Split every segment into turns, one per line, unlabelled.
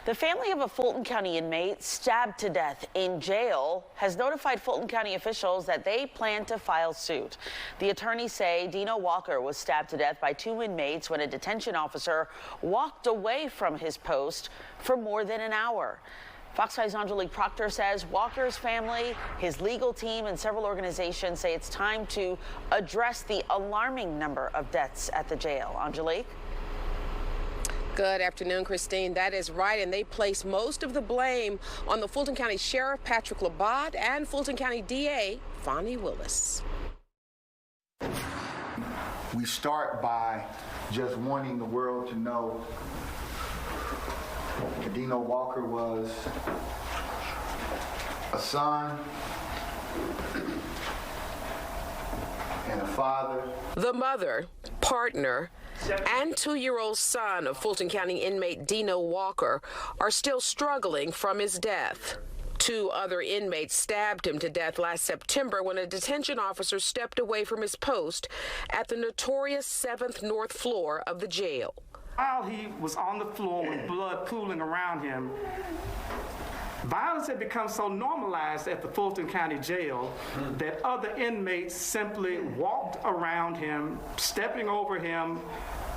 The family of a Fulton County inmate stabbed to death in jail has notified Fulton County officials that they plan to file suit. The attorneys say Dino Walker was stabbed to death by two inmates when a detention officer walked away from his post for more than an hour. Fox 5's Angelique Proctor says Walker's family, his legal team, and several organizations say it's time to address the alarming number of deaths at the jail. Angelique?
Good afternoon, Christine. That is right, and they place most of the blame on the Fulton County Sheriff Patrick Labatt and Fulton County DA Fonnie Willis.
We start by just wanting the world to know that Dino Walker was a son and a father.
The mother, partner, and 2-year-old son of Fulton County inmate Dino Walker are still struggling from his death. 2 other inmates stabbed him to death last September when a detention officer stepped away from his post at the notorious 7th North floor of the jail.
While he was on the floor with blood pooling around him, violence had become so normalized at the Fulton County Jail that other inmates simply walked around him, stepping over him,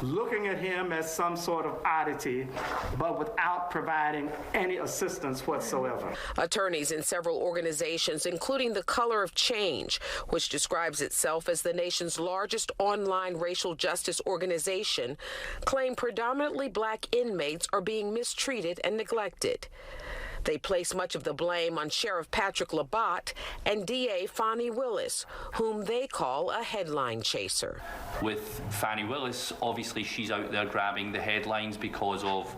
looking at him as some sort of oddity, but without providing any assistance whatsoever.
Attorneys in several organizations, including The Color of Change, which describes itself as the nation's largest online racial justice organization, claim predominantly black inmates are being mistreated and neglected. They place much of the blame on Sheriff Patrick Labatt and DA Fonnie Willis, whom they call a headline chaser.
With Fonnie Willis, obviously she's out there grabbing the headlines because of,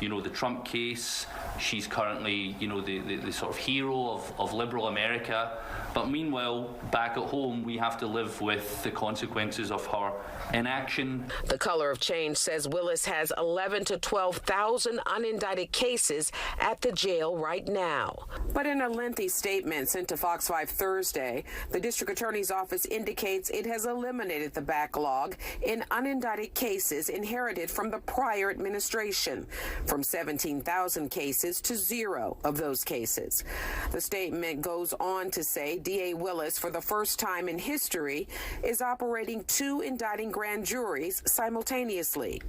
the Trump case. She's currently, the sort of hero of liberal America. But meanwhile, back at home, we have to live with the consequences of her inaction. The Color of Change says Willis has 11,000 to 12,000 unindicted cases at the jail right now. But in a lengthy statement sent to Fox 5 Thursday, the district attorney's office indicates it has eliminated the backlog in unindicted cases inherited from the prior administration, from 17,000 cases to 0 of those cases. The statement goes on to say DA Willis, for the first time in history, is operating 2 indicting grand juries simultaneously.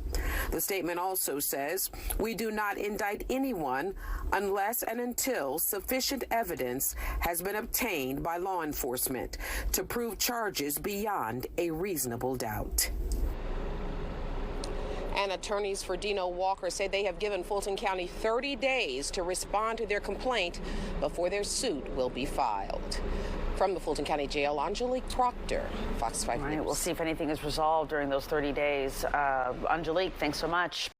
The statement also says, "We do not indict anyone unless and until sufficient evidence has been obtained by law enforcement to prove charges beyond a reasonable doubt." And attorneys for Dino Walker say they have given Fulton County 30 days to respond to their complaint before their suit will be filed. From the Fulton County Jail, Angelique Proctor, Fox 5 News.
All right, we'll see if anything is resolved during those 30 days. Angelique, thanks so much.